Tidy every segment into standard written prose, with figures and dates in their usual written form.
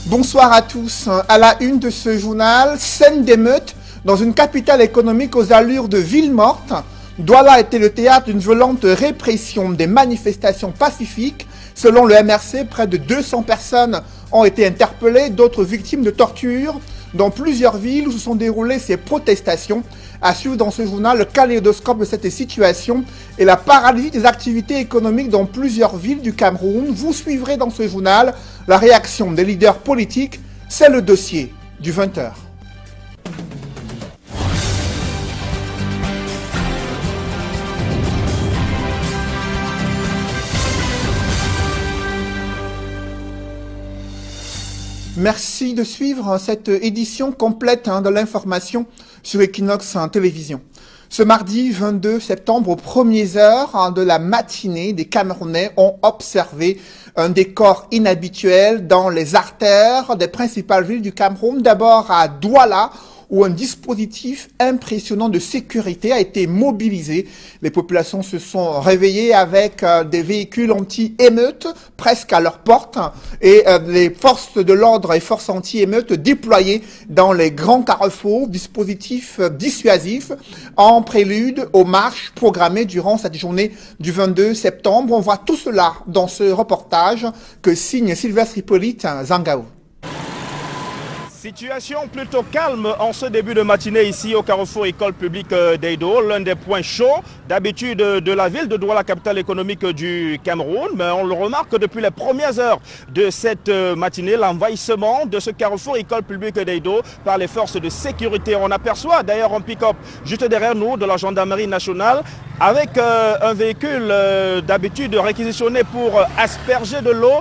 Bonsoir à tous. À la une de ce journal, scène d'émeute dans une capitale économique aux allures de ville morte. Douala a été le théâtre d'une violente répression des manifestations pacifiques. Selon le MRC, près de 200 personnes ont été interpellées, d'autres victimes de torture dans plusieurs villes où se sont déroulées ces protestations. À suivre dans ce journal le kaléidoscope de cette situation et la paralysie des activités économiques dans plusieurs villes du Cameroun. Vous suivrez dans ce journal la réaction des leaders politiques. C'est le dossier du 20h. Merci de suivre cette édition complète de l'information sur Equinox Télévision. Ce mardi 22 septembre, aux premières heures de la matinée, des Camerounais ont observé un décor inhabituel dans les artères des principales villes du Cameroun. D'abord à Douala, où un dispositif impressionnant de sécurité a été mobilisé. Les populations se sont réveillées avec des véhicules anti-émeutes presque à leur porte et les forces de l'ordre et forces anti-émeutes déployées dans les grands carrefours, dispositifs dissuasifs en prélude aux marches programmées durant cette journée du 22 septembre. On voit tout cela dans ce reportage que signe Sylvestre Hippolyte Zangao. Situation plutôt calme en ce début de matinée ici au carrefour école publique d'Eido, l'un des points chauds d'habitude de la ville de Douala, capitale économique du Cameroun. Mais on le remarque depuis les premières heures de cette matinée, l'envahissement de ce carrefour école publique d'Eido par les forces de sécurité. On aperçoit d'ailleurs un pick-up juste derrière nous de la gendarmerie nationale avec un véhicule d'habitude réquisitionné pour asperger de l'eau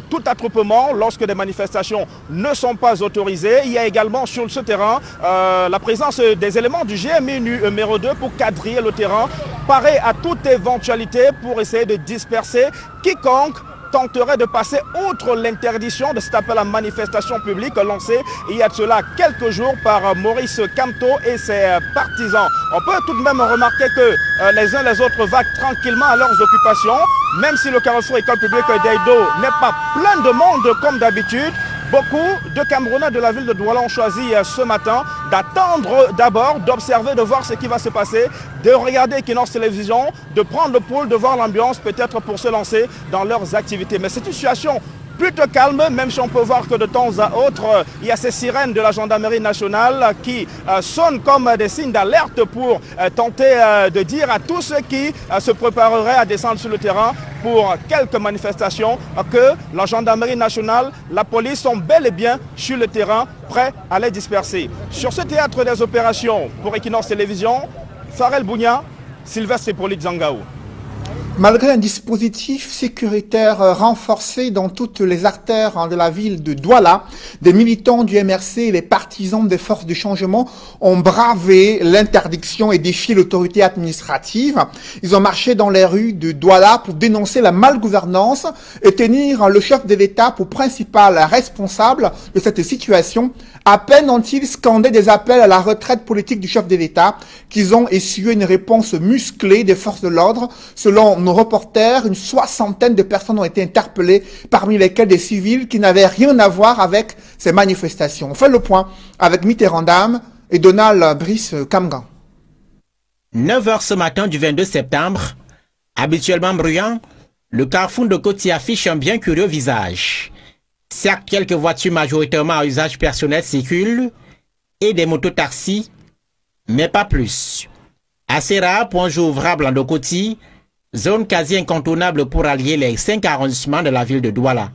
tout attroupement lorsque des manifestations ne sont pas autorisées. Il y a également sur ce terrain la présence des éléments du GMI numéro 2 pour quadriller le terrain, paré à toute éventualité pour essayer de disperser quiconque tenterait de passer outre l'interdiction de cet appel à manifestation publique lancé il y a de cela quelques jours par Maurice Kamto et ses partisans. On peut tout de même remarquer que les uns les autres vaquent tranquillement à leurs occupations, même si le carrefour école publique d'Eido n'est pas plein de monde comme d'habitude. Beaucoup de Camerounais de la ville de Douala ont choisi ce matin d'attendre d'abord, d'observer, de voir ce qui va se passer, de regarder Equinox Télévision, de prendre le pouls, de voir l'ambiance peut-être pour se lancer dans leurs activités. Mais c'est une situation plutôt calme, même si on peut voir que de temps à autre, il y a ces sirènes de la gendarmerie nationale qui sonnent comme des signes d'alerte pour tenter de dire à tous ceux qui se prépareraient à descendre sur le terrain pour quelques manifestations que la gendarmerie nationale, la police sont bel et bien sur le terrain, prêts à les disperser. Sur ce théâtre des opérations pour Equinox Télévision, Farel Bounia, Sylvestre Hippolyte Zangao. Malgré un dispositif sécuritaire renforcé dans toutes les artères de la ville de Douala, des militants du MRC et les partisans des forces du changement ont bravé l'interdiction et défié l'autorité administrative. Ils ont marché dans les rues de Douala pour dénoncer la malgouvernance et tenir le chef de l'État pour principal responsable de cette situation. À peine ont-ils scandé des appels à la retraite politique du chef de l'État qu'ils ont essuyé une réponse musclée des forces de l'ordre. Selon nos reporters, une soixantaine de personnes ont été interpellées, parmi lesquelles des civils qui n'avaient rien à voir avec ces manifestations. On fait le point avec Mitterrand Dame et Donald Brice Kamgan. 9h ce matin du 22 septembre, habituellement bruyant, le carrefour de Côtier affiche un bien curieux visage. Certes, quelques voitures majoritairement à usage personnel circulent et des mototaxis, mais pas plus. Assez rare pour un jour ouvrable en Dokoti, zone quasi incontournable pour allier les 5 arrondissements de la ville de Douala.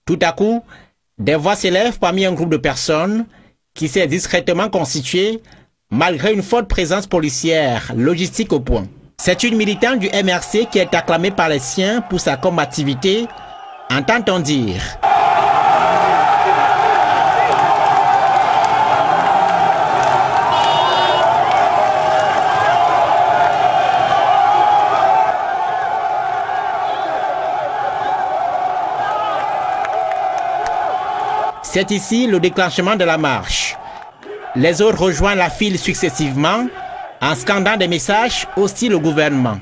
Tout à coup, des voix s'élèvent parmi un groupe de personnes qui s'est discrètement constitué malgré une forte présence policière, logistique au point. C'est une militante du MRC qui est acclamée par les siens pour sa combativité, entend-on dire. C'est ici le déclenchement de la marche. Les autres rejoignent la file successivement en scandant des messages hostiles au gouvernement.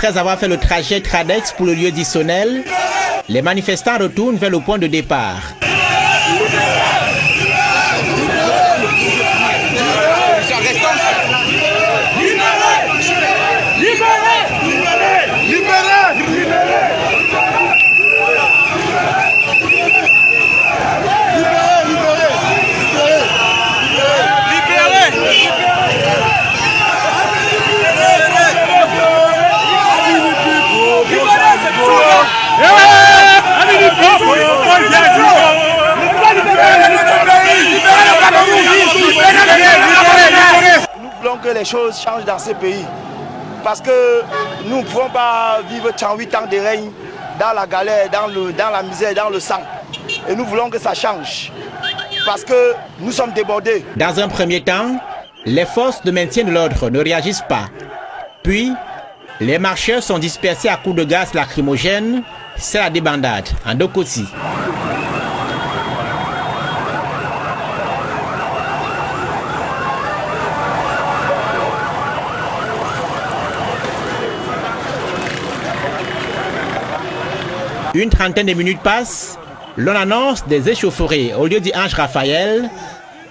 Après avoir fait le trajet Tradex pour le lieu d'Issonel, les manifestants retournent vers le point de départ. Nous voulons que les choses changent dans ce pays. Parce que nous ne pouvons pas vivre 38 ans de règne dans la galère, dans la misère, dans le sang. Et nous voulons que ça change. Parce que nous sommes débordés. Dans un premier temps, les forces de maintien de l'ordre ne réagissent pas. Puis, les marcheurs sont dispersés à coups de gaz lacrymogène. C'est la débandade en Dokoti. Une trentaine de minutes passent, l'on annonce des échauffourées au lieu du Ange Raphaël,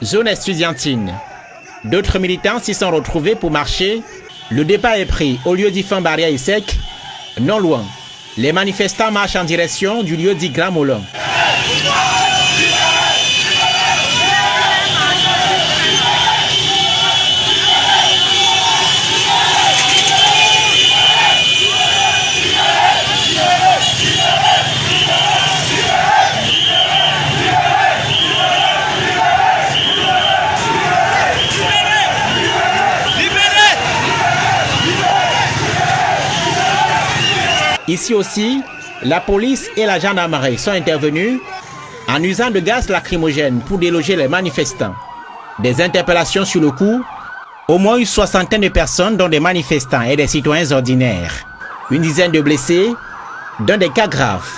zone estudiantine. D'autres militants s'y sont retrouvés pour marcher. Le départ est pris au lieu du fin barrière sec, non loin. Les manifestants marchent en direction du lieu dit Grand Moulin. Ici aussi, la police et la gendarmerie sont intervenus en usant de gaz lacrymogène pour déloger les manifestants. Des interpellations sur le coup, au moins une soixantaine de personnes dont des manifestants et des citoyens ordinaires. Une dizaine de blessés, dans des cas graves.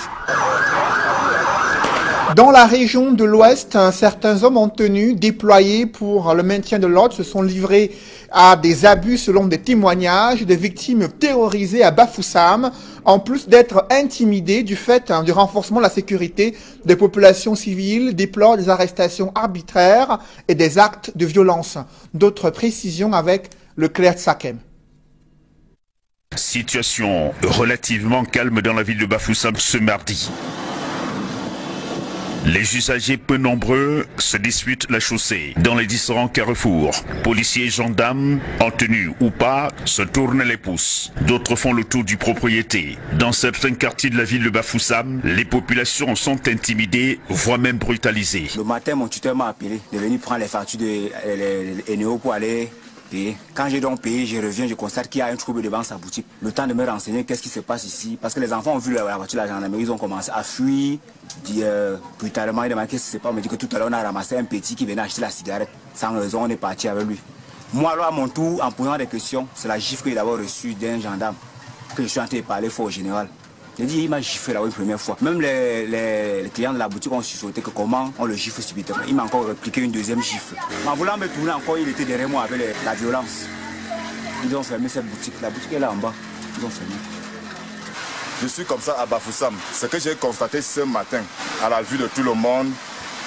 Dans la région de l'Ouest, certains hommes en tenue déployés pour le maintien de l'ordre se sont livrés à des abus selon des témoignages de victimes terrorisées à Bafoussam, en plus d'être intimidés du fait du renforcement de la sécurité des populations civiles, déplorent des arrestations arbitraires et des actes de violence. D'autres précisions avec le clerc Sakem. Situation relativement calme dans la ville de Bafoussam ce mardi. Les usagers peu nombreux se disputent la chaussée dans les différents carrefours. Policiers et gendarmes, en tenue ou pas, se tournent les pouces. D'autres font le tour du propriété. Dans certains quartiers de la ville de Bafoussam, les populations sont intimidées, voire même brutalisées. Le matin, mon tuteur m'a appelé de venir prendre les factures de Eneo pour aller payer. Quand j'ai donc payé, je reviens, je constate qu'il y a un trouble devant sa boutique. Le temps de me renseigner qu'est-ce qui se passe ici. Parce que les enfants ont vu la voiture de la gendarmerie, ils ont commencé à fuir. Brutalement, il demande qu'est-ce qui se passe. On me dit que tout à l'heure, on a ramassé un petit qui venait acheter la cigarette. Sans raison, on est parti avec lui. Moi, alors, à mon tour, en posant des questions, c'est la gifle qu'il a reçue d'un gendarme que je suis en train de parler fort au général. J'ai dit, il m'a giflé là une première fois. Même les clients de la boutique ont sursauté que comment on le gifle subitement. Il m'a encore répliqué une deuxième gifle. En voulant me tourner encore, il était derrière moi avec la violence. Ils ont fermé cette boutique. La boutique est là en bas. Ils ont fermé. Je suis comme ça à Bafoussam. Ce que j'ai constaté ce matin, à la vue de tout le monde,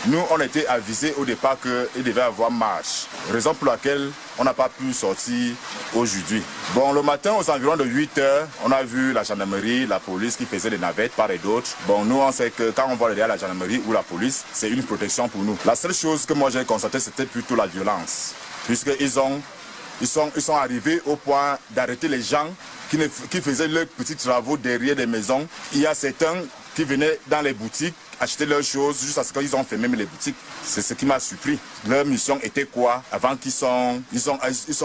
nous, on était avisés au départ qu'il devait y avoir marche. Raison pour laquelle on n'a pas pu sortir aujourd'hui. Bon, le matin, aux environs de 8 heures, on a vu la gendarmerie, la police qui faisaient des navettes, part et d'autre. Bon, nous, on sait que quand on voit derrière la gendarmerie ou la police, c'est une protection pour nous. La seule chose que moi j'ai constatée, c'était plutôt la violence. Puisqu'ils sont arrivés au point d'arrêter les gens qui faisaient leurs petits travaux derrière des maisons. Il y a certains qui venaient dans les boutiques acheter leurs choses jusqu'à ce qu'ils ont fermé les boutiques. C'est ce qui m'a surpris. Leur mission était quoi avant qu'ils sont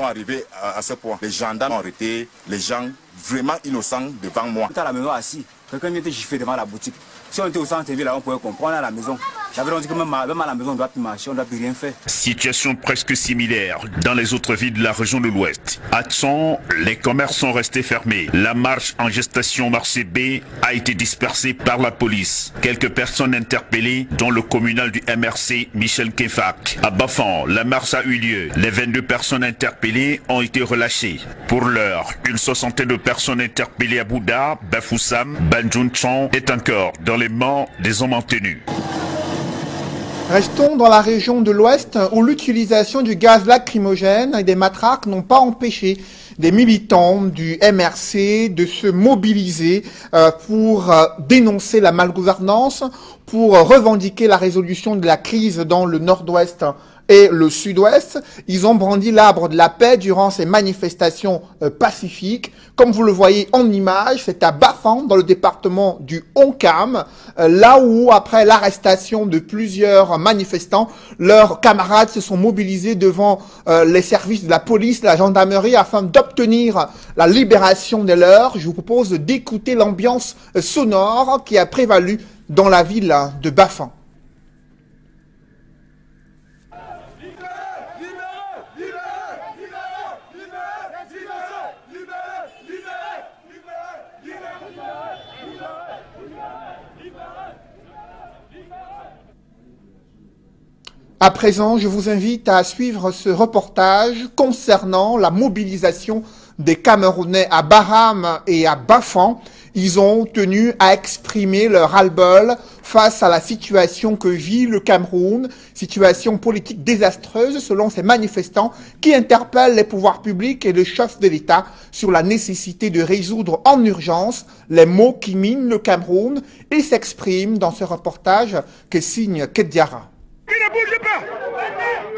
arrivés à ce point. Les gendarmes ont arrêté les gens vraiment innocents devant moi. On était à la maison assis. Quelqu'un était giflé devant la boutique. Si on était au centre-ville, là, on pouvait comprendre à la maison. J'avais dit que même à la maison, on ne doit plus marcher, on ne doit plus rien faire. Situation presque similaire dans les autres villes de la région de l'Ouest. À Tson, les commerces sont restés fermés. La marche en gestation Marché B a été dispersée par la police. Quelques personnes interpellées, dont le communal du MRC, Michel Kefak. À Bafan, la marche a eu lieu. Les 22 personnes interpellées ont été relâchées. Pour l'heure, une soixantaine de personnes interpellées à Bouddha, Bafoussam, Banjoun-Tson est encore dans les mains des hommes en tenue. Restons dans la région de l'Ouest où l'utilisation du gaz lacrymogène et des matraques n'ont pas empêché des militants du MRC de se mobiliser pour dénoncer la malgouvernance, pour revendiquer la résolution de la crise dans le nord-ouest et le sud-ouest. Ils ont brandi l'arbre de la paix durant ces manifestations pacifiques. Comme vous le voyez en image, c'est à Bafan, dans le département du Onkam, là où, après l'arrestation de plusieurs manifestants, leurs camarades se sont mobilisés devant les services de la police, de la gendarmerie, afin d'obtenir la libération des leurs. Je vous propose d'écouter l'ambiance sonore qui a prévalu dans la ville de Bafan. À présent, je vous invite à suivre ce reportage concernant la mobilisation des Camerounais à Baham et à Bafan. Ils ont tenu à exprimer leur ras-le-bol face à la situation que vit le Cameroun, situation politique désastreuse selon ces manifestants qui interpellent les pouvoirs publics et le chef de l'État sur la nécessité de résoudre en urgence les maux qui minent le Cameroun et s'expriment dans ce reportage que signe Kediara. Ne bougez pas!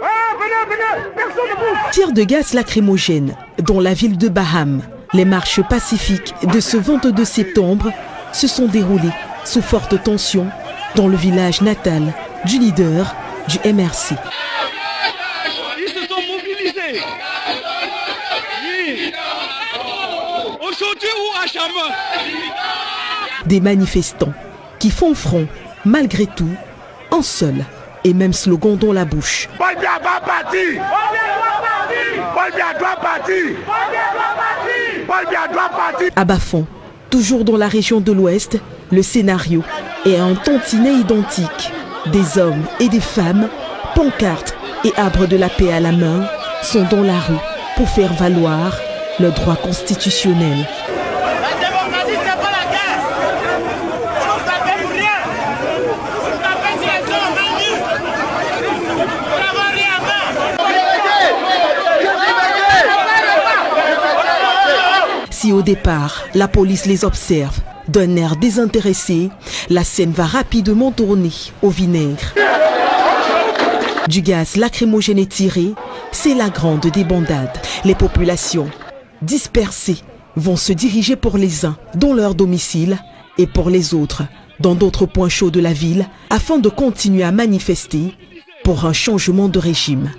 Ah, venez, personne ne bouge! Tir de gaz lacrymogène dans la ville de Baham. Les marches pacifiques de ce 22 septembre se sont déroulées sous forte tension dans le village natal du leader du MRC. Ils se sont mobilisés. Oui. Aujourd'hui ou à Chama. Des manifestants qui font front malgré tout, en seul et même slogan dans la bouche. Bolbia va partir! Bolbia doit partir! Bolbia doit partir! À Bafan, toujours dans la région de l'Ouest, le scénario est un tantinet identique. Des hommes et des femmes, pancartes et arbres de la paix à la main, sont dans la rue pour faire valoir leurs droits constitutionnels. Si au départ, la police les observe d'un air désintéressé, la scène va rapidement tourner au vinaigre. Du gaz lacrymogène est tiré, c'est la grande débandade. Les populations dispersées vont se diriger pour les uns dans leur domicile et pour les autres dans d'autres points chauds de la ville afin de continuer à manifester pour un changement de régime.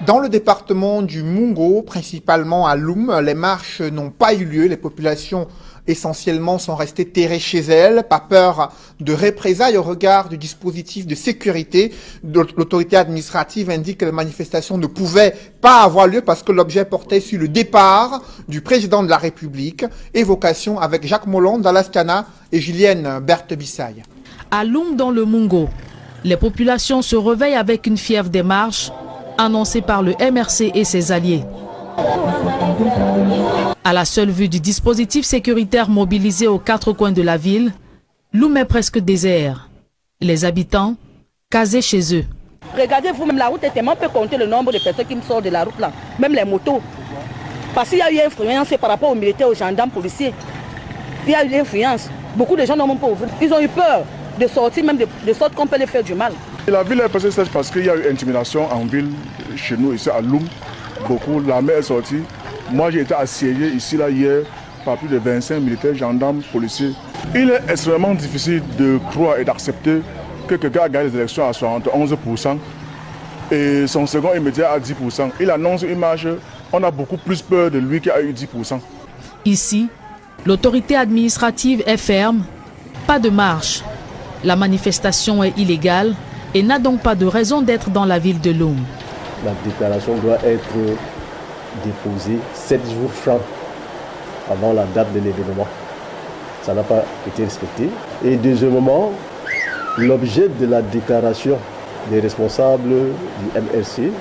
Dans le département du Mungo, principalement à Loum, les marches n'ont pas eu lieu. Les populations essentiellement sont restées terrées chez elles, pas peur de représailles au regard du dispositif de sécurité. L'autorité administrative indique que les manifestations ne pouvaient pas avoir lieu parce que l'objet portait sur le départ du président de la République. Évocation avec Jacques Mollon, Dalastana et Julienne Berthe-Bissaille. À Loum, dans le Mungo, les populations se réveillent avec une fièvre des marches annoncé par le MRC et ses alliés. À la seule vue du dispositif sécuritaire mobilisé aux quatre coins de la ville, Loum est presque désert. Les habitants casés chez eux. Regardez vous-même, la route est tellement peu compter le nombre de personnes qui me sortent de la route là, même les motos. Parce qu'il y a eu influence par rapport aux militaires, aux gendarmes, policiers. Il y a eu influence. Beaucoup de gens n'ont même pas ouvert. Ils ont eu peur de sortir, même de sorte qu'on peut les faire du mal. La ville est passée sèche parce qu'il y a eu intimidation en ville, chez nous, ici à Loum. Beaucoup, l'armée est sortie. Moi, j'ai été assiégé ici, là, hier, par plus de 25 militaires, gendarmes, policiers. Il est extrêmement difficile de croire et d'accepter que quelqu'un a gagné les élections à 71% et son second immédiat à 10%. Il annonce une marche, on a beaucoup plus peur de lui qui a eu 10%. Ici, l'autorité administrative est ferme. Pas de marche. La manifestation est illégale et n'a donc pas de raison d'être dans la ville de Loum. La déclaration doit être déposée 7 jours francs avant la date de l'événement. Ça n'a pas été respecté. Et deuxièmement, l'objet de la déclaration des responsables du MRC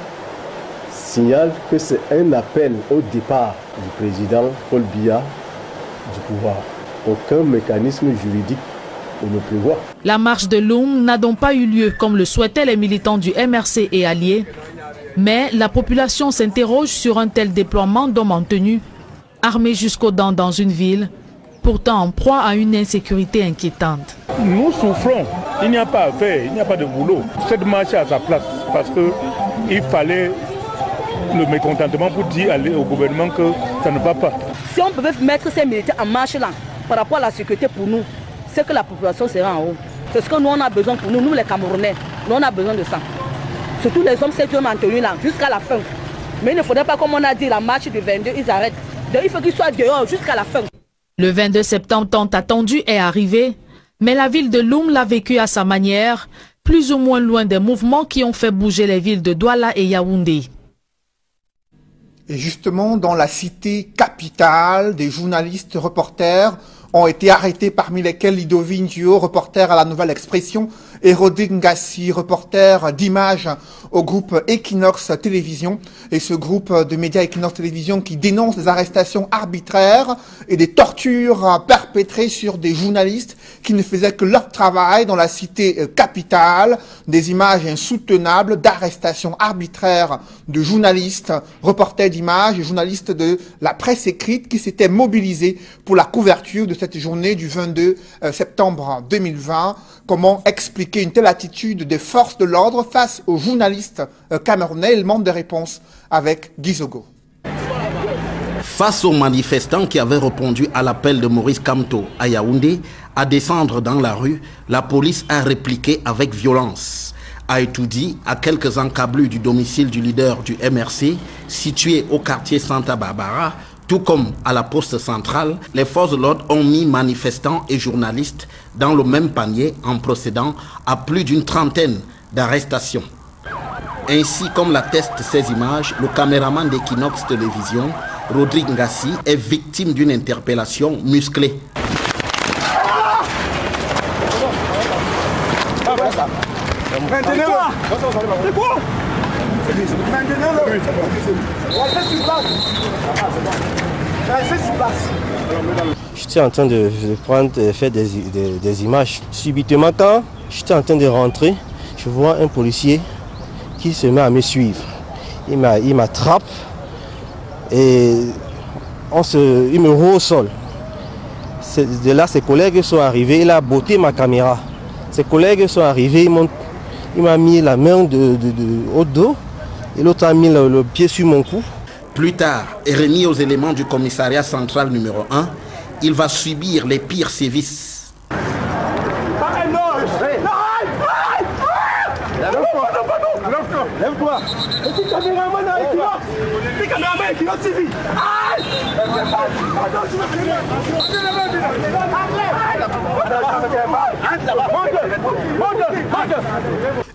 signale que c'est un appel au départ du président Paul Biya du pouvoir. Aucun mécanisme juridique ne le prévoit. La marche de Loum n'a donc pas eu lieu comme le souhaitaient les militants du MRC et alliés. Mais la population s'interroge sur un tel déploiement d'hommes en tenue, armés jusqu'aux dents dans une ville, pourtant en proie à une insécurité inquiétante. Nous souffrons, il n'y a pas à faire, il n'y a pas de boulot. Cette marche est à sa place parce qu'il fallait le mécontentement pour dire au gouvernement que ça ne va pas. Si on pouvait mettre ces militaires en marche là, par rapport à la sécurité pour nous, c'est que la population sera en haut. C'est ce que nous on a besoin pour nous, nous les Camerounais, nous on a besoin de ça. Surtout les hommes, ces hommes en tenue là, jusqu'à la fin. Mais il ne faudrait pas, comme on a dit, la marche du 22, ils arrêtent. Donc, il faut qu'ils soient dehors jusqu'à la fin. Le 22 septembre tant attendu est arrivé, mais la ville de Loum l'a vécu à sa manière, plus ou moins loin des mouvements qui ont fait bouger les villes de Douala et Yaoundé. Et justement, dans la cité capitale, des journalistes reporters ont été arrêtés, parmi lesquels Lidovine Duo, reporter à la Nouvelle Expression, et Rodrigue Ngassi, reporter d'images au groupe Equinox Télévision. Et ce groupe de médias Equinox Télévision qui dénonce des arrestations arbitraires et des tortures perpétrées sur des journalistes qui ne faisaient que leur travail dans la cité capitale. Des images insoutenables d'arrestations arbitraires de journalistes, reporters d'images et journalistes de la presse écrite qui s'étaient mobilisés pour la couverture de cette journée du 22 septembre 2020. Comment expliquer une telle attitude des forces de l'ordre face aux journalistes camerounais? Il manque de réponse avec Gizogo. Face aux manifestants qui avaient répondu à l'appel de Maurice Kamto à Yaoundé à descendre dans la rue, la police a répliqué avec violence. A étudié à quelques encablures du domicile du leader du MRC, situé au quartier Santa Barbara, tout comme à la poste centrale, les forces de l'ordre ont mis manifestants et journalistes dans le même panier en procédant à plus d'une trentaine d'arrestations. Ainsi, comme l'attestent ces images, le caméraman d'Equinox Télévision, Rodrigue Ngassi, est victime d'une interpellation musclée. J'étais en train de faire des images. Subitement, quand j'étais en train de rentrer, je vois un policier qui se met à me suivre. Il m'attrape et il me roule au sol. De là, ses collègues sont arrivés, il a botté ma caméra. Ses collègues sont arrivés, il m'a mis la main au dos et l'autre a mis le pied sur mon cou. Plus tard, et remis aux éléments du commissariat central numéro 1, il va subir les pires sévices. Lève-toi.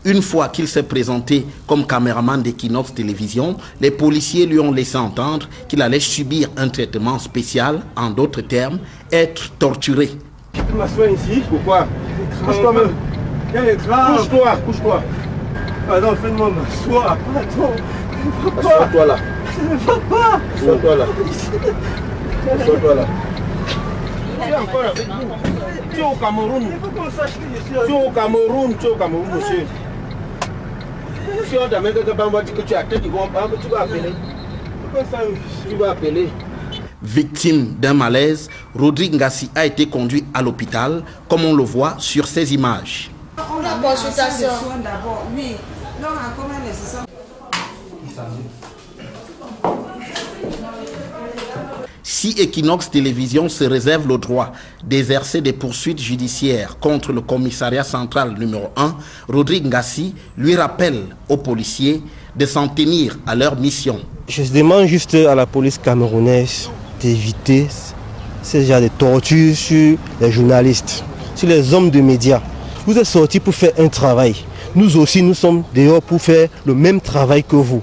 Une fois qu'il s'est présenté comme caméraman d'Equinox Télévision, les policiers lui ont laissé entendre qu'il allait subir un traitement spécial, en d'autres termes, être torturé. Tu m'assois ici. Pourquoi? Couche-toi. Couche-toi. Pardon, fais-moi m'asseoir. Assois-toi là. Je ne veux pas. Assois-toi là. Assois-toi là. Tu es encore avec nous. Tu es au Cameroun. Il faut qu'on sache que je suis. Tu es au Cameroun. Tu es au Cameroun, monsieur. Si on t'amène quelque part, on va dire que tu as tête, tu vas appeler. Tu vas appeler. Victime d'un malaise, Rodrigue Ngassi a été conduit à l'hôpital, comme on le voit sur ces images. La consultation. Si Equinox Télévision se réserve le droit d'exercer des poursuites judiciaires contre le commissariat central numéro 1, Rodrigue Ngassi lui rappelle aux policiers de s'en tenir à leur mission. Je demande juste à la police camerounaise d'éviter ce genre de torture sur les journalistes. sur les hommes de médias. Vous êtes sortis pour faire un travail. Nous aussi, nous sommes dehors pour faire le même travail que vous.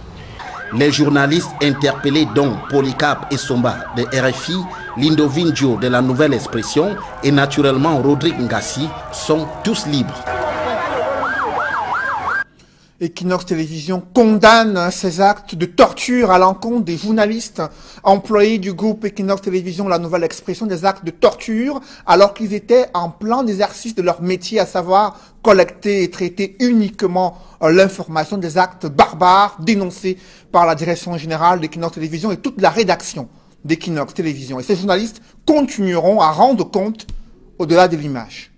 Les journalistes interpellés, dont Polycarpe et Somba de RFI, Lindovine Dio de la Nouvelle Expression et naturellement Rodrigue Ngassi, sont tous libres. Equinox Télévision condamne ces actes de torture à l'encontre des journalistes employés du groupe Equinox Télévision, La Nouvelle Expression, des actes de torture alors qu'ils étaient en plein exercice de leur métier, à savoir collecter et traiter uniquement l'information des actes barbares dénoncés par la direction générale d'Equinox Télévision et toute la rédaction d'Equinox Télévision. Et ces journalistes continueront à rendre compte au-delà de l'image.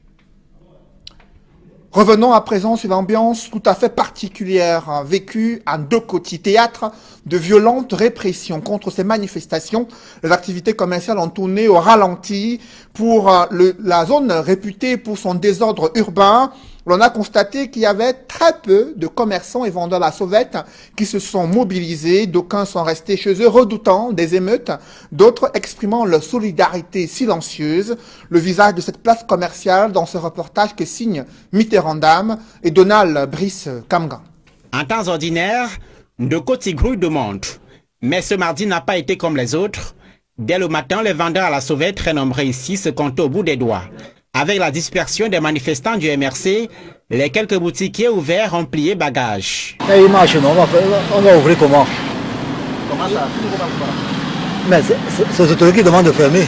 Revenons à présent sur l'ambiance tout à fait particulière vécue à Dokoti, théâtre de violentes répressions contre ces manifestations. Les activités commerciales ont tourné au ralenti pour la zone réputée pour son désordre urbain. L'on a constaté qu'il y avait très peu de commerçants et vendeurs à la sauvette qui se sont mobilisés. D'aucuns sont restés chez eux redoutant des émeutes, d'autres exprimant leur solidarité silencieuse. Le visage de cette place commerciale dans ce reportage que signe Mitterrandam et Donald Brice Kamga. En temps ordinaire, Dokoti grouille de monde. Mais ce mardi n'a pas été comme les autres. Dès le matin, les vendeurs à la sauvette, très nombreux ici, se comptaient au bout des doigts. Avec la dispersion des manifestants du MRC, les quelques boutiquiers ouverts ont plié bagages. Il marche, non, on va ouvrir comment? Comment ça? Mais c'est les autorités qui demandent de fermer.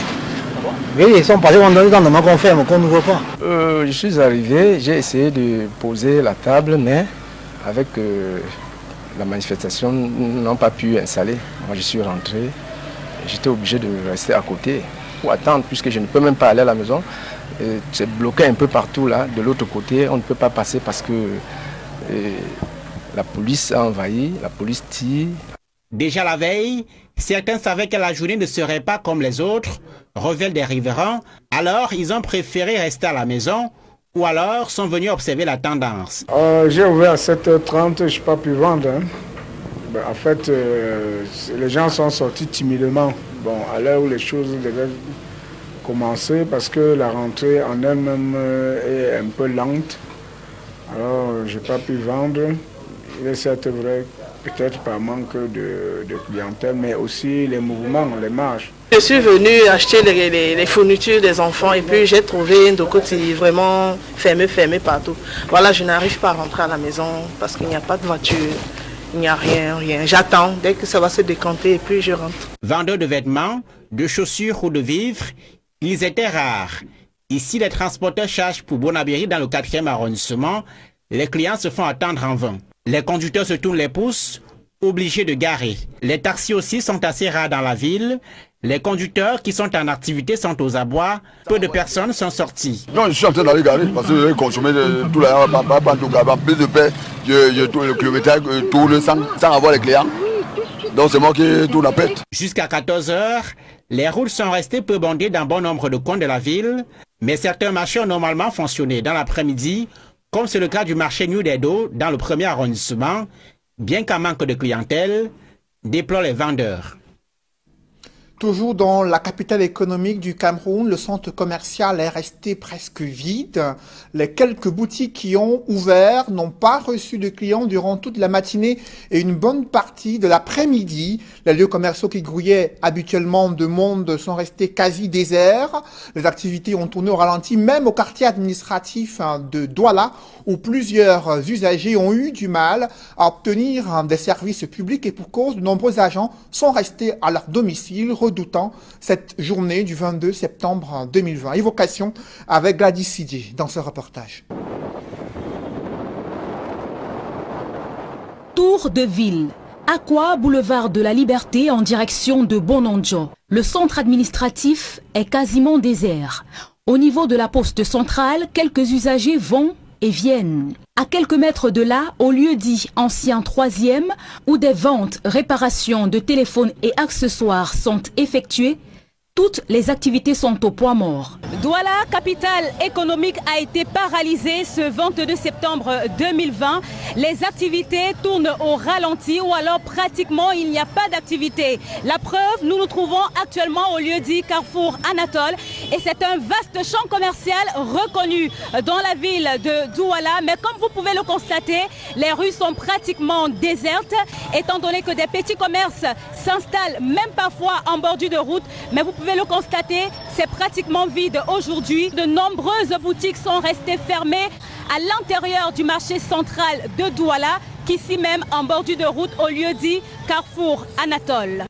Oui, ils sont passés, on demande qu'on ferme, qu'on n'ouvre pas. Je suis arrivé, j'ai essayé de poser la table, mais avec la manifestation, n'ont pas pu installer. Moi, je suis rentré, j'étais obligé de rester à côté pour attendre, puisque je ne peux même pas aller à la maison. C'est bloqué un peu partout là, de l'autre côté, on ne peut pas passer parce que la police a envahi, la police tire. Déjà la veille, certains savaient que la journée ne serait pas comme les autres, révèlent des riverains, alors ils ont préféré rester à la maison ou alors sont venus observer la tendance. J'ai ouvert à 7h30, je n'ai pas pu vendre. Hein. En fait, les gens sont sortis timidement. Bon, à l'heure où les choses devaient commencer, parce que la rentrée en elle-même est un peu lente. Alors, je n'ai pas pu vendre. Il est certes vrai, peut-être par manque de clientèle, mais aussi les mouvements, les marches. Je suis venue acheter les fournitures des enfants et puis j'ai trouvé Dokoti vraiment fermé partout. Voilà, je n'arrive pas à rentrer à la maison parce qu'il n'y a pas de voiture, il n'y a rien. J'attends dès que ça va se décanter et puis je rentre. Vendeurs de vêtements, de chaussures ou de vivres, ils étaient rares. Ici, les transporteurs chargent pour Bonabéry dans le 4e arrondissement. Les clients se font attendre en vain. Les conducteurs se tournent les pouces, obligés de garer. Les taxis aussi sont assez rares dans la ville. Les conducteurs qui sont en activité sont aux abois. Peu de personnes sont sorties. Non, je suis en train d'aller garer parce que j'ai consommé tout la plus de paix. Le kilométrage tourne sans avoir les clients. Donc c'est moi qui tourne la pète. Jusqu'à 14 h, les routes sont restées peu bondées dans bon nombre de coins de la ville. Mais certains marchés ont normalement fonctionné dans l'après-midi, comme c'est le cas du marché New Dedo dans le 1er arrondissement, bien qu'en manque de clientèle, déplorent les vendeurs. Toujours dans la capitale économique du Cameroun, le centre commercial est resté presque vide. Les quelques boutiques qui ont ouvert n'ont pas reçu de clients durant toute la matinée et une bonne partie de l'après-midi. Les lieux commerciaux qui grouillaient habituellement de monde sont restés quasi déserts. Les activités ont tourné au ralenti, même au quartier administratif de Douala, où plusieurs usagers ont eu du mal à obtenir des services publics et pour cause, de nombreux agents sont restés à leur domicile, redoutant cette journée du 22 septembre 2020. Évocation avec Gladys Sidier dans ce reportage. Tour de ville. Aqua, boulevard de la Liberté en direction de Bonondjo. Le centre administratif est quasiment désert. Au niveau de la poste centrale, quelques usagers vont et viennent. À quelques mètres de là, au lieu dit ancien 3e, où des ventes, réparations de téléphones et accessoires sont effectuées, toutes les activités sont au point mort. Douala, capitale économique, a été paralysée ce 22 septembre 2020. Les activités tournent au ralenti ou alors pratiquement il n'y a pas d'activité. La preuve, nous nous trouvons actuellement au lieu-dit Carrefour Anatole et c'est un vaste champ commercial reconnu dans la ville de Douala. Mais comme vous pouvez le constater, les rues sont pratiquement désertes étant donné que des petits commerces s'installent même parfois en bordure de route. Mais vous pouvez le constater, c'est pratiquement vide aujourd'hui. De nombreuses boutiques sont restées fermées à l'intérieur du marché central de Douala, qu'ici même en bordure de route au lieu-dit Carrefour Anatole.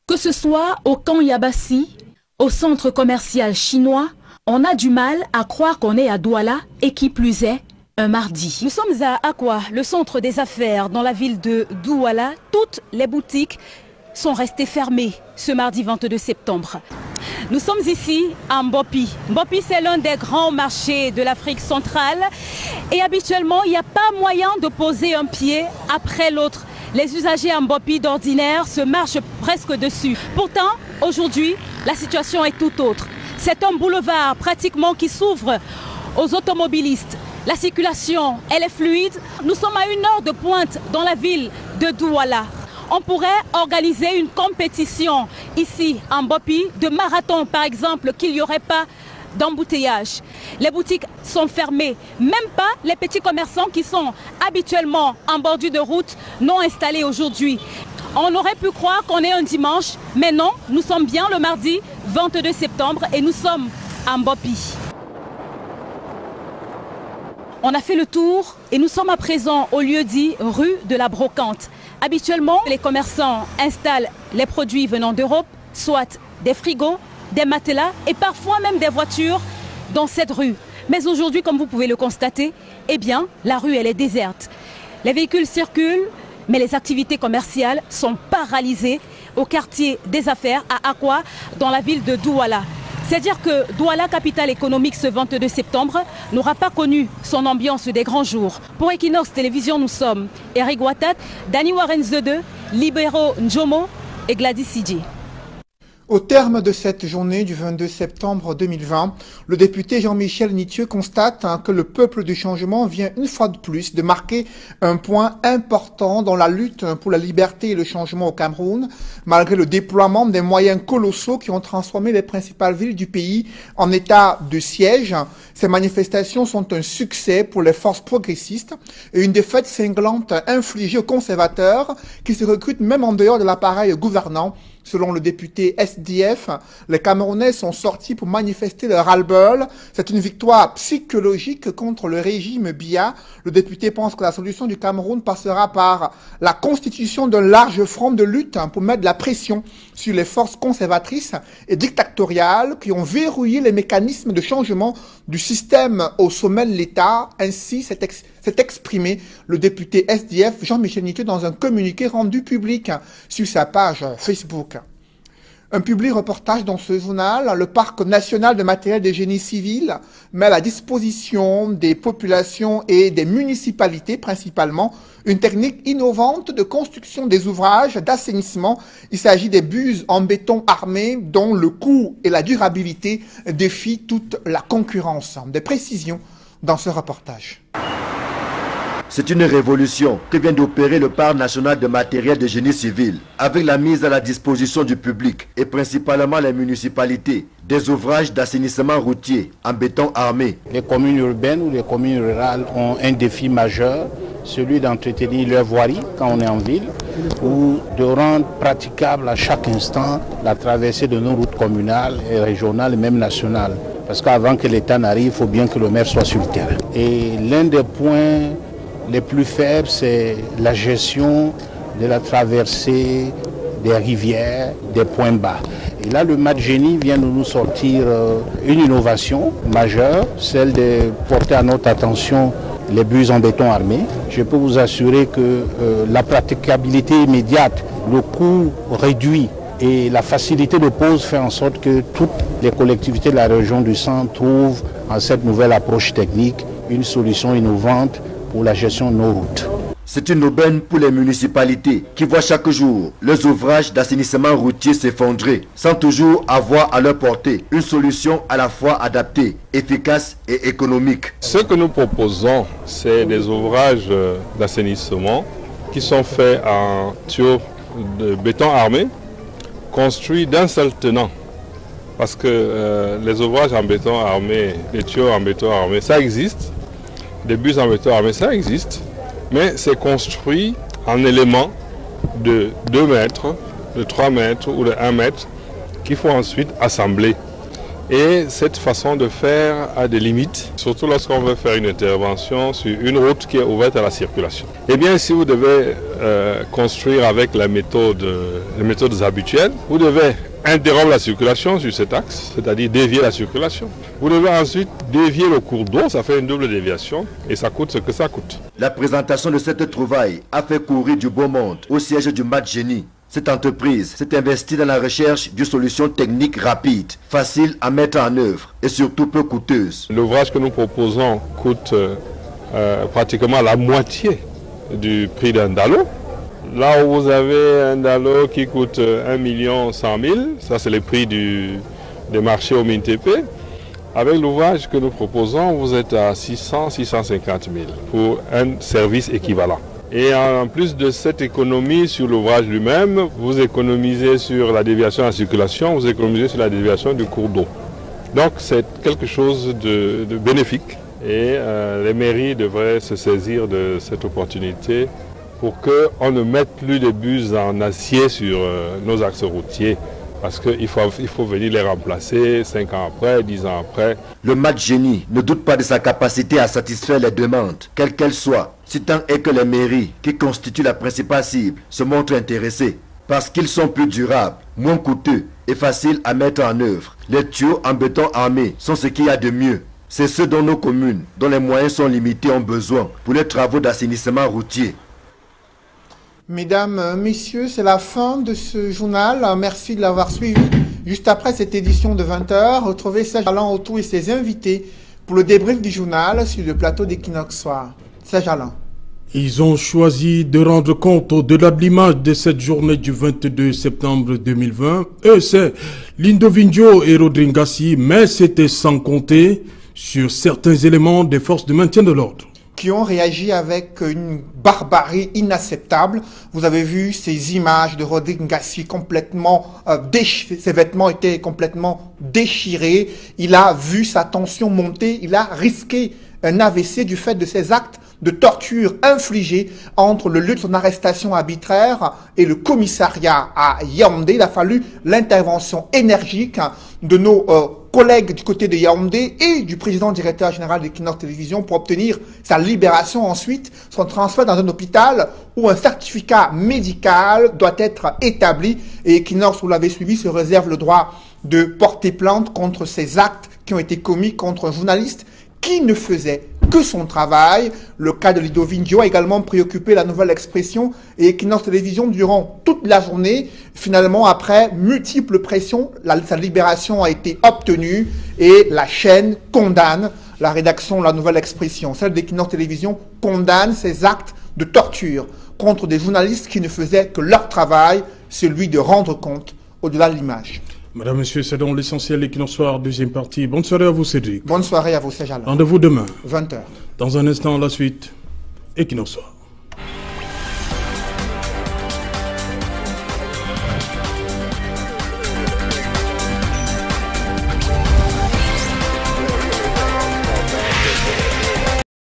Que ce soit au camp Yabassi, au centre commercial chinois, on a du mal à croire qu'on est à Douala et qui plus est, un mardi. Nous sommes à Akwa, le centre des affaires dans la ville de Douala. Toutes les boutiques sont restées fermées ce mardi 22 septembre. Nous sommes ici à Mbopi. Mbopi, c'est l'un des grands marchés de l'Afrique centrale. Et habituellement, il n'y a pas moyen de poser un pied après l'autre. Les usagers à Mbopi d'ordinaire se marchent presque dessus. Pourtant, aujourd'hui, la situation est tout autre. C'est un boulevard pratiquement qui s'ouvre aux automobilistes. La circulation, elle est fluide. Nous sommes à 1 heure de pointe dans la ville de Douala. On pourrait organiser une compétition ici en Mbopi de marathon par exemple, qu'il n'y aurait pas d'embouteillage. Les boutiques sont fermées, même pas les petits commerçants qui sont habituellement en bordure de route non installés aujourd'hui. On aurait pu croire qu'on est un dimanche, mais non, nous sommes bien le mardi 22 septembre et nous sommes à Mbopi. On a fait le tour et nous sommes à présent au lieu-dit rue de la Brocante. Habituellement, les commerçants installent les produits venant d'Europe, soit des frigos, des matelas et parfois même des voitures dans cette rue. Mais aujourd'hui, comme vous pouvez le constater, eh bien, la rue elle est déserte. Les véhicules circulent, mais les activités commerciales sont paralysées au quartier des affaires à Akwa, dans la ville de Douala. C'est-à-dire que Douala, capitale économique ce 22 septembre, n'aura pas connu son ambiance des grands jours. Pour Equinox Télévision, nous sommes Eric Ouattat, Dani Warenzede, Libero Njomo et Gladys Sidji. Au terme de cette journée du 22 septembre 2020, le député Jean-Michel Nitieux constate que le peuple du changement vient une fois de plus de marquer un point important dans la lutte pour la liberté et le changement au Cameroun, malgré le déploiement des moyens colossaux qui ont transformé les principales villes du pays en état de siège. Ces manifestations sont un succès pour les forces progressistes et une défaite cinglante infligée aux conservateurs qui se recrutent même en dehors de l'appareil gouvernant. Selon le député SDF, les Camerounais sont sortis pour manifester leur ras-le-bol. C'est une victoire psychologique contre le régime Biya. Le député pense que la solution du Cameroun passera par la constitution d'un large front de lutte pour mettre de la pression sur les forces conservatrices et dictatoriales qui ont verrouillé les mécanismes de changement du système au sommet de l'État. Ainsi s'est exprimé le député SDF Jean-Michel Nitieux dans un communiqué rendu public sur sa page Facebook. Un public reportage dans ce journal, le Parc national de matériel de génie civil met à la disposition des populations et des municipalités principalement une technique innovante de construction des ouvrages d'assainissement. Il s'agit des buses en béton armé dont le coût et la durabilité défient toute la concurrence. Des précisions dans ce reportage. C'est une révolution que vient d'opérer le Parc national de matériel de génie civil avec la mise à la disposition du public et principalement les municipalités des ouvrages d'assainissement routier en béton armé. Les communes urbaines ou les communes rurales ont un défi majeur, celui d'entretenir leur voirie quand on est en ville ou de rendre praticable à chaque instant la traversée de nos routes communales et régionales et même nationales. Parce qu'avant que l'État n'arrive, il faut bien que le maire soit sur le terrain. Et l'un des points les plus faibles, c'est la gestion de la traversée des rivières, des points bas. Et là, le MatGénie vient de nous sortir une innovation majeure, celle de porter à notre attention les buses en béton armé. Je peux vous assurer que la praticabilité immédiate, le coût réduit et la facilité de pose fait en sorte que toutes les collectivités de la région du centre trouvent en cette nouvelle approche technique une solution innovante pour la gestion de nos routes. C'est une aubaine pour les municipalités qui voient chaque jour leurs ouvrages d'assainissement routier s'effondrer sans toujours avoir à leur portée une solution à la fois adaptée, efficace et économique. Ce que nous proposons, c'est des ouvrages d'assainissement qui sont faits en tuyaux de béton armé construits d'un seul tenant. Parce que les ouvrages en béton armé, les tuyaux en béton armé, ça existe. Des bus en béton armé, ça existe. Mais c'est construit en éléments de 2 mètres, de 3 mètres ou de 1 mètre qu'il faut ensuite assembler. Et cette façon de faire a des limites, surtout lorsqu'on veut faire une intervention sur une route qui est ouverte à la circulation. Eh bien, si vous devez construire avec les méthodes habituelles, vous devez interrompre la circulation sur cet axe, c'est-à-dire dévier la circulation. Vous devez ensuite dévier le cours d'eau, ça fait une double déviation et ça coûte ce que ça coûte. La présentation de cette trouvaille a fait courir du beau monde au siège du Matgeni. Cette entreprise s'est investie dans la recherche d'une solution technique rapide, facile à mettre en œuvre et surtout peu coûteuse. L'ouvrage que nous proposons coûte pratiquement la moitié du prix d'un dallo. Là où vous avez un dallo qui coûte 1 100 000, ça c'est le prix des marchés au Mintepe. Avec l'ouvrage que nous proposons, vous êtes à 600 650 000 pour un service équivalent. Et en plus de cette économie sur l'ouvrage lui-même, vous économisez sur la déviation de la circulation, vous économisez sur la déviation du cours d'eau. Donc c'est quelque chose de bénéfique et les mairies devraient se saisir de cette opportunité pour qu'on ne mette plus de bus en acier sur nos axes routiers. Parce qu'il faut venir les remplacer 5 ans après, 10 ans après. Le Matgeni ne doute pas de sa capacité à satisfaire les demandes, quelles qu'elles soient, si tant est que les mairies, qui constituent la principale cible, se montrent intéressées. Parce qu'ils sont plus durables, moins coûteux et faciles à mettre en œuvre. Les tuyaux en béton armé sont ce qu'il y a de mieux. C'est ce dont nos communes, dont les moyens sont limités, ont besoin pour les travaux d'assainissement routier. Mesdames, messieurs, c'est la fin de ce journal. Merci de l'avoir suivi. Juste après cette édition de 20h, retrouvez Serge Alain Autou et ses invités pour le débrief du journal sur le plateau d'Equinox Soir. Serge Alain. Ils ont choisi de rendre compte au-delà de l'image de cette journée du 22 septembre 2020. C'est Lindovinjo et Rodringassi, mais c'était sans compter sur certains éléments des forces de maintien de l'ordre, qui ont réagi avec une barbarie inacceptable. Vous avez vu ces images de Rodringassi complètement déchirés, ses vêtements étaient complètement déchirés. Il a vu sa tension monter, il a risqué un AVC du fait de ces actes de torture infligés entre le lieu de son arrestation arbitraire et le commissariat à Yaoundé. Il a fallu l'intervention énergique de nos collègues du côté de Yaoundé et du président directeur général d'Equinox Télévision pour obtenir sa libération, ensuite son transfert dans un hôpital où un certificat médical doit être établi. Et Equinox, vous l'avez suivi, se réserve le droit de porter plainte contre ces actes qui ont été commis contre un journaliste qui ne faisait que son travail. Le cas de Lindovinjo a également préoccupé la Nouvelle Expression et Equinox Télévision durant toute la journée. Finalement, après multiples pressions, sa libération a été obtenue et la chaîne condamne, la rédaction de la Nouvelle Expression, celle d'Equinox Télévision, condamne ces actes de torture contre des journalistes qui ne faisaient que leur travail, celui de rendre compte au-delà de l'image. Madame, Monsieur, c'est donc l'essentiel Equinox Soir, deuxième partie. Bonne soirée à vous, Cédric. Bonne soirée à vous, Serge Alain. Rendez-vous demain. 20h. Dans un instant, la suite, Equinox Soir.